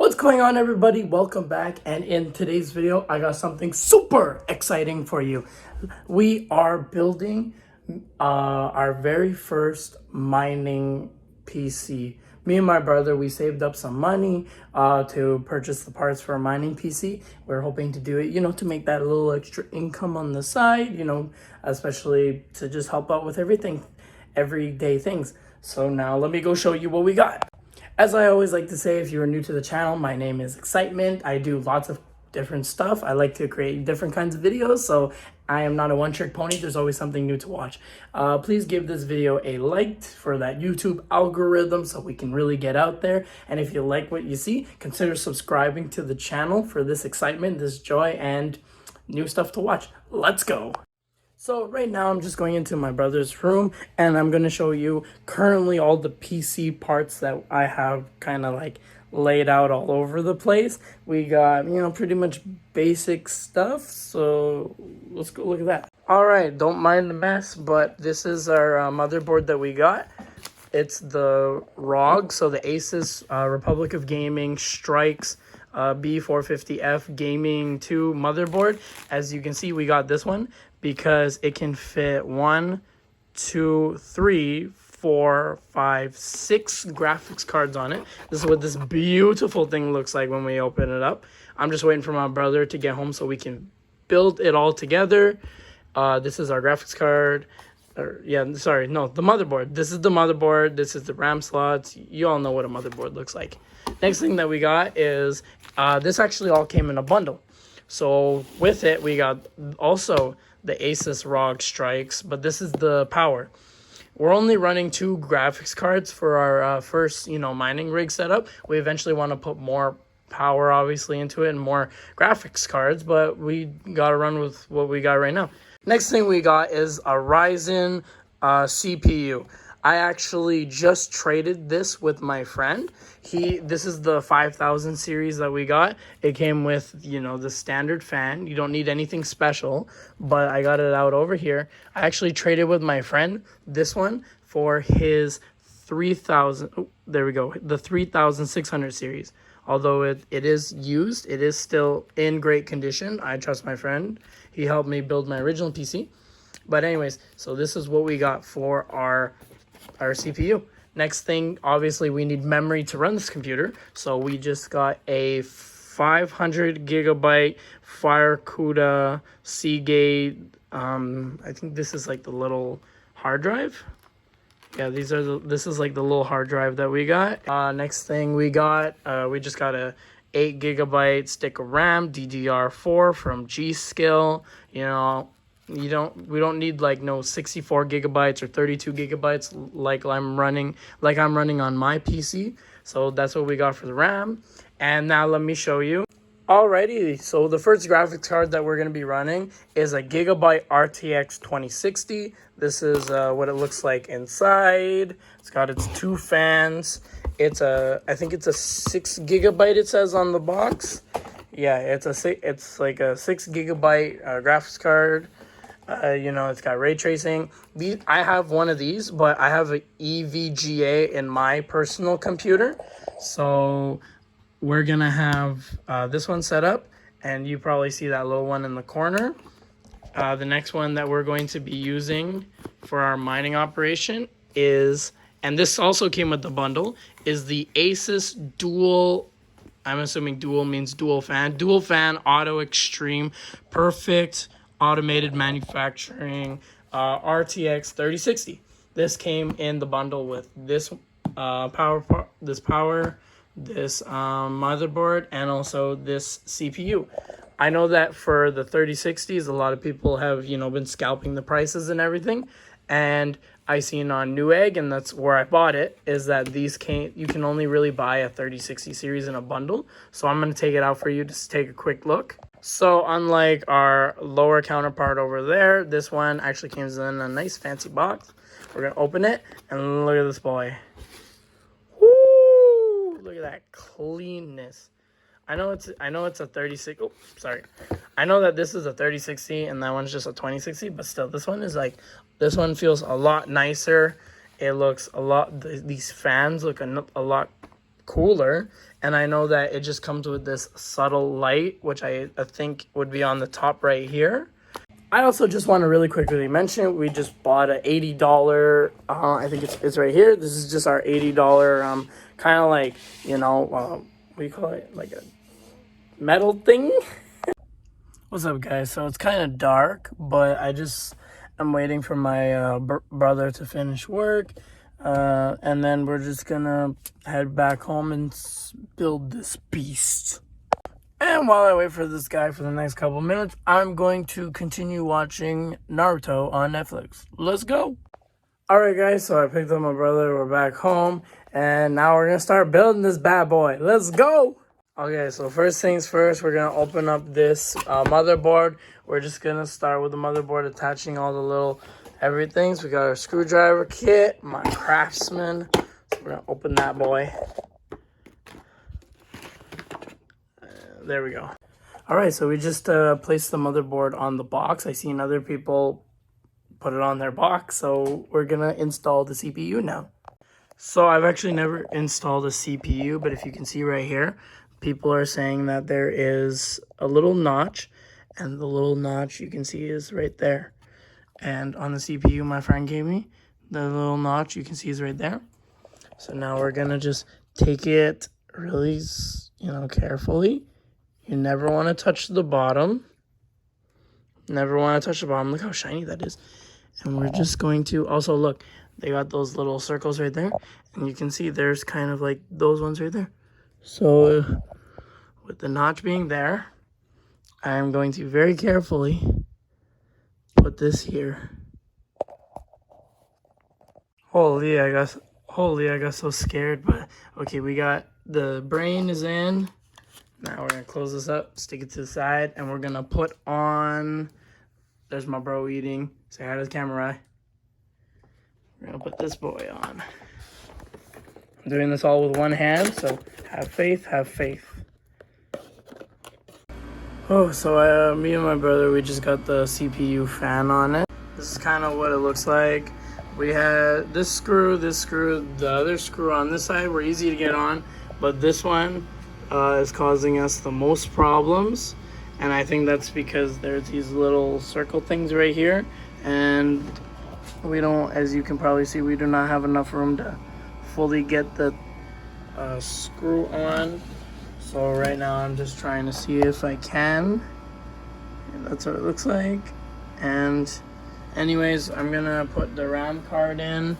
What's going on, everybody? Welcome back, and in today's video I got something super exciting for you. We are building our very first mining PC. Me and my brother, we saved up some money to purchase the parts for a mining PC. We're hoping to do it, to make that a little extra income on the side, especially to just help out with everything, everyday things. So now let me go show you what we got. As I always like to say, if you are new to the channel, my name is Excitement. I do lots of different stuff. I like to create different kinds of videos, so I am not a one-trick pony. There's always something new to watch. Please give this video a like for that YouTube algorithm so we can really get out there. And if you like what you see, consider subscribing to the channel for this excitement, this joy, and new stuff to watch. Let's go. So right now I'm just going into my brother's room and I'm going to show you currently all the PC parts that I have kind of like laid out all over the place. We got, pretty much basic stuff. So let's go look at that. All right, don't mind the mess, but this is our motherboard that we got. It's the ROG, so the Asus Republic of Gaming Strix B450F Gaming 2 motherboard. As you can see, we got this one because it can fit 1, 2, 3, 4, 5, 6 graphics cards on it. This is what this beautiful thing looks like when we open it up. I'm just waiting for my brother to get home so we can build it all together. This is our graphics card. The motherboard. This is the motherboard. This is the RAM slots. You all know what a motherboard looks like. Next thing that we got is this actually all came in a bundle. So with it, we got also the Asus ROG Strix, but this is the power. We're only running 2 graphics cards for our first, mining rig setup. We eventually want to put more power, obviously, into it and more graphics cards, but we got to run with what we got right now. Next thing we got is a Ryzen CPU. I actually just traded this with my friend. This is the 5000 series that we got. It came with, the standard fan. You don't need anything special, but I got it out over here. I actually traded with my friend this one for his 3000. Oh, there we go. The 3600 series. Although it is used, it is still in great condition. I trust my friend. He helped me build my original PC. But anyways, so this is what we got for our CPU. Next thing, obviously, we need memory to run this computer. So we just got a 500 gigabyte FireCuda Seagate. I think this is like the little hard drive. Yeah, this is like the little hard drive that we got. Next thing we got, we just got a 8 gigabyte stick of RAM, DDR4 from G.Skill. We don't need like no 64 gigabytes or 32 gigabytes like I'm running on my PC. So that's what we got for the RAM. And now let me show you. Alrighty, so the first graphics card that we're going to be running is a Gigabyte Rtx 2060. This is what it looks like inside. It's got its 2 fans. I think it's a 6 gigabyte, it says on the box. Yeah, it's like a 6 gigabyte graphics card. It's got ray tracing. I have one of these, but I have an EVGA in my personal computer. So we're going to have this one set up, and you probably see that little one in the corner. The next one that we're going to be using for our mining operation is, and this also came with the bundle, is the Asus Dual, I'm assuming dual means dual fan Auto Extreme Perfect Automated Manufacturing RTX 3060. This came in the bundle with this this motherboard, and also this CPU. I know that for the 3060s, a lot of people have, been scalping the prices and everything. And I seen on Newegg, and that's where I bought it, is that you can only really buy a 3060 series in a bundle. So I'm going to take it out for you to take a quick look. So unlike our lower counterpart over there, this one actually comes in a nice fancy box. We're going to open it, and look at this boy. Look at that cleanness. I know it's a 36. Oh, sorry. I know that this is a 3060 and that one's just a 2060, but still, this one feels a lot nicer. It looks a lot. These fans look a lot cooler. And I know that it just comes with this subtle light, which I think would be on the top right here. I also just want to really quickly mention, we just bought an $80, I think it's right here. This is just our $80, kind of like, you know, what do you call it? Like a metal thing. What's up, guys? So it's kind of dark, but I'm waiting for my brother to finish work. And then we're just gonna head back home and build this beast. And while I wait for this guy for the next couple minutes, I'm going to continue watching Naruto on Netflix. Let's go. All right, guys, so I picked up my brother. We're back home, and now we're going to start building this bad boy. Let's go. Okay, so first things first, we're going to open up this motherboard. We're just going to start with the motherboard, attaching all the little everythings. We got our screwdriver kit, my Craftsman. So we're going to open that boy. There we go. All right, so we just placed the motherboard on the box. I seen other people put it on their box, so we're gonna install the CPU now. So I've actually never installed a CPU, but if you can see right here, people are saying that there is a little notch, and the little notch you can see is right there. And on the CPU my friend gave me, the little notch you can see is right there. So now we're gonna just take it really, carefully. You never want to touch the bottom. Never want to touch the bottom. Look how shiny that is. And we're just going to also look. They got those little circles right there. And you can see there's kind of like those ones right there. So with the notch being there, I'm going to very carefully put this here. Holy, I got so scared. But okay, we got the brain is in. Now we're going to close this up, stick it to the side, and we're going to put on, there's my bro eating, say hi to the camera. We're going to put this boy on. I'm doing this all with one hand, so have faith, have faith. Oh, so me and my brother, we just got the CPU fan on it. This is kind of what it looks like. We had this screw, the other screw on this side were easy to get on, but this one is causing us the most problems, and I think that's because there's these little circle things right here, and we don't, as you can probably see, we do not have enough room to fully get the screw on. So right now I'm just trying to see if I can. And that's what it looks like. And anyways, I'm gonna put the RAM card in.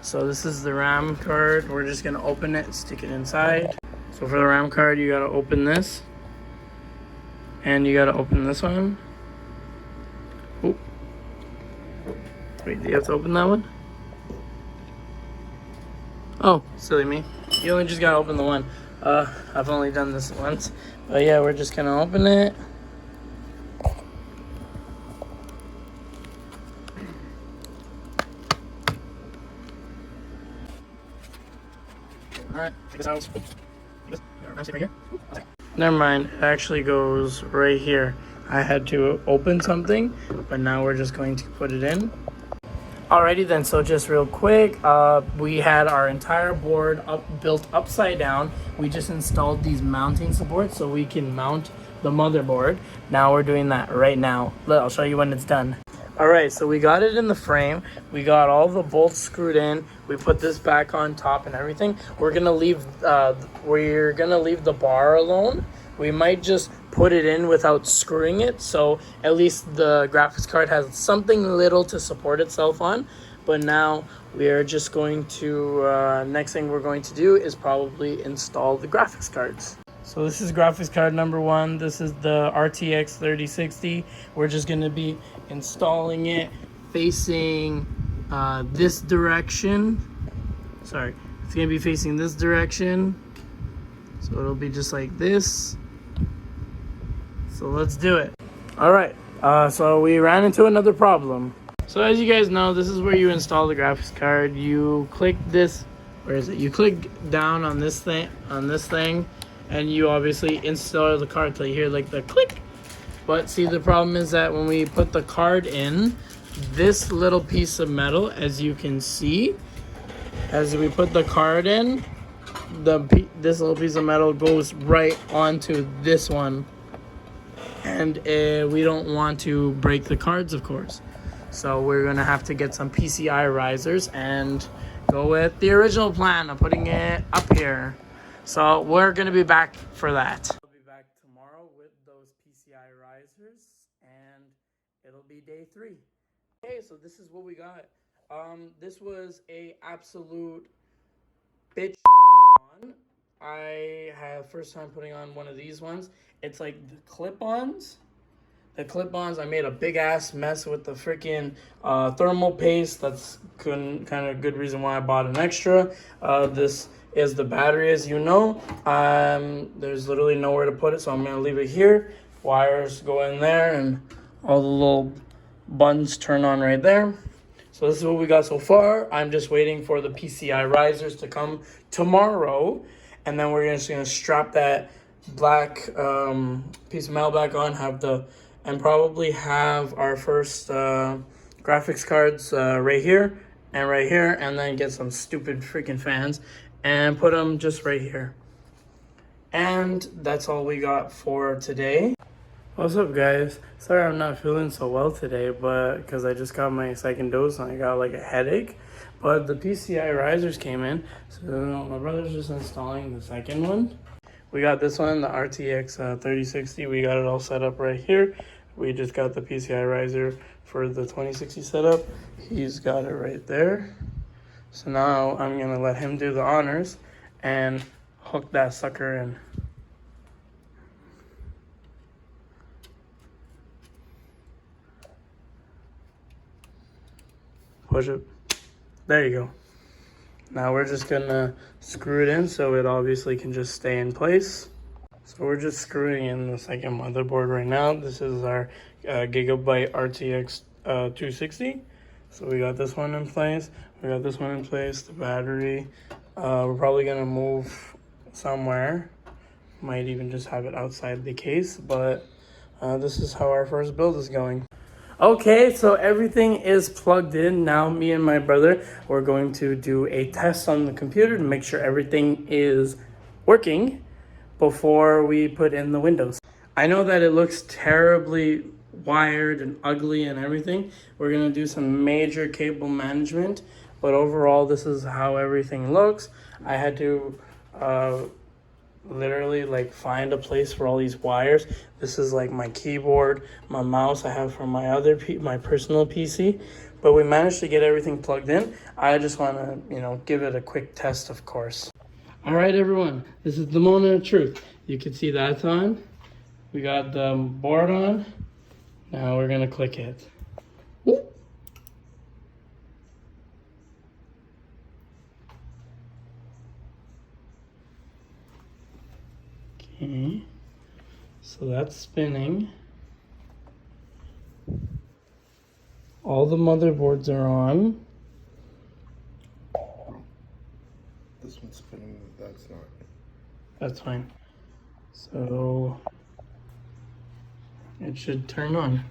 So this is the RAM card. We're just gonna open it, stick it inside. So for the RAM card, you gotta open this, and you gotta open this one. Oh, wait, do you have to open that one? Oh, silly me. You only just gotta open the one. I've only done this once, but yeah, we're just gonna open it. All right, take this out. Right here. Never mind, it actually goes right here. I had to open something, but now we're just going to put it in. Alrighty then, so just real quick, we had our entire board built upside down. We just installed these mounting supports so we can mount the motherboard. Now we're doing that right now. I'll show you when it's done. Alright, so we got it in the frame. We got all the bolts screwed in. We put this back on top and everything. We're gonna leave the bar alone. We might just put it in without screwing it, so at least the graphics card has something little to support itself on. But now we are just going to, next thing we're going to do is probably install the graphics cards. So this is graphics card number 1. This is the RTX 3060. We're just going to be installing it facing this direction. Sorry, it's going to be facing this direction. So it'll be just like this. So let's do it. All right, so we ran into another problem. So as you guys know, this is where you install the graphics card. You click this, where is it? You click down on this thing, and you obviously install the card till you hear like the click. But see, the problem is that when we put the card in, this little piece of metal, as you can see, as we put the card in, this little piece of metal goes right onto this one, and we don't want to break the cards, of course. So we're gonna have to get some PCI risers and go with the original plan of putting it up here. So we're gonna be back for that. I'll be back tomorrow with those PCI risers, and it'll be day 3. Okay, so this is what we got. This was a absolute bitch to put on. I have first time putting on one of these ones. It's like the clip-ons. I made a big ass mess with the freaking thermal paste. That's kind of good reason why I bought an extra. This is the battery, as you know. There's literally nowhere to put it, so I'm gonna leave it here. Wires go in there, and all the little buttons turn on right there. So this is what we got so far. I'm just waiting for the PCI risers to come tomorrow, and then we're just gonna strap that black piece of metal back on, and probably have our first graphics cards right here, and then get some stupid freaking fans and put them just right here. And that's all we got for today. What's up, guys? Sorry I'm not feeling so well today, but because I just got my second dose and I got like a headache. But the PCI risers came in, so my brother's just installing the second one. We got this one, the RTX 3060. We got it all set up right here. We just got the PCI riser for the 2060 setup. He's got it right there. So now I'm gonna let him do the honors and hook that sucker in. Push it. There you go. Now we're just gonna screw it in so it obviously can just stay in place. So we're just screwing in the second motherboard right now. This is our Gigabyte Rtx 260. So we got this one in place. We got this one in place, the battery. We're probably gonna move somewhere. Might even just have it outside the case, but this is how our first build is going. Okay, so everything is plugged in. Now me and my brother, we're going to do a test on the computer to make sure everything is working before we put in the Windows. I know that it looks terribly wired and ugly and everything. We're gonna do some major cable management, but overall this is how everything looks. I had to literally like find a place for all these wires. This is like my keyboard, my mouse I have from my personal PC, but we managed to get everything plugged in. I just want to, give it a quick test, of course. All right, everyone, this is the moment of truth. You can see that's on. We got the board on. Now we're gonna click it. Ooh. Okay, so that's spinning. All the motherboards are on. This one's spinning, that's not. That's fine. So it should turn on.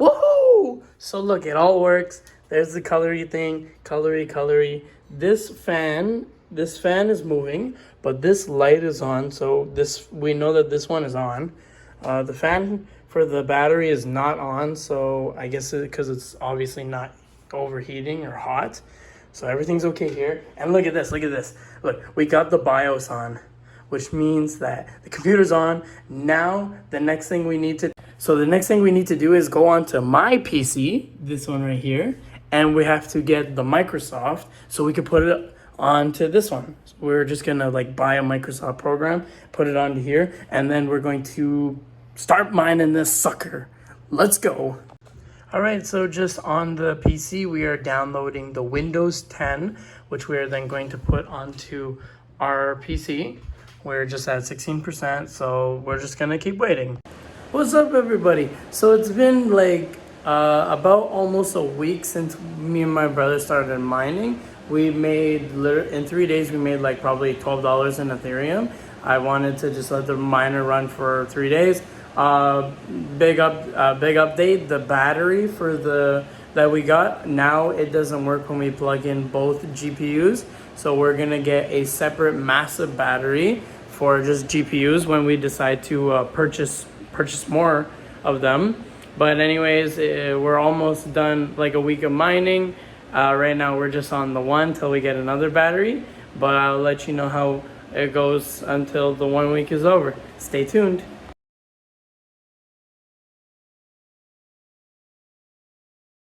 Woohoo! So look, it all works. There's the colory thing, colory. This fan is moving, but this light is on, so we know that this one is on. The fan for the battery is not on, so I guess because it's obviously not overheating or hot. So everything's okay here. And look at this. Look, we got the BIOS on, which means that the computer's on. Now, the next thing we need to do is go onto my PC, this one right here, and we have to get the Microsoft so we can put it onto this one. So we're just gonna buy a Microsoft program, put it onto here, and then we're going to start mining this sucker. Let's go. All right, so just on the PC, we are downloading the Windows 10, which we are then going to put onto our PC. We're just at 16%, so we're just gonna keep waiting. What's up, everybody? So it's been about almost a week since me and my brother started mining. We made, in 3 days, we made probably $12 in Ethereum. I wanted to just let the miner run for 3 days. Big update, the battery that we got, now it doesn't work when we plug in both GPUs. So we're gonna get a separate massive battery for just GPUs when we decide to purchase more of them. But anyways, we're almost done, like a week of mining. Right now we're just on the one till we get another battery, but I'll let you know how it goes until the 1 week is over. Stay tuned.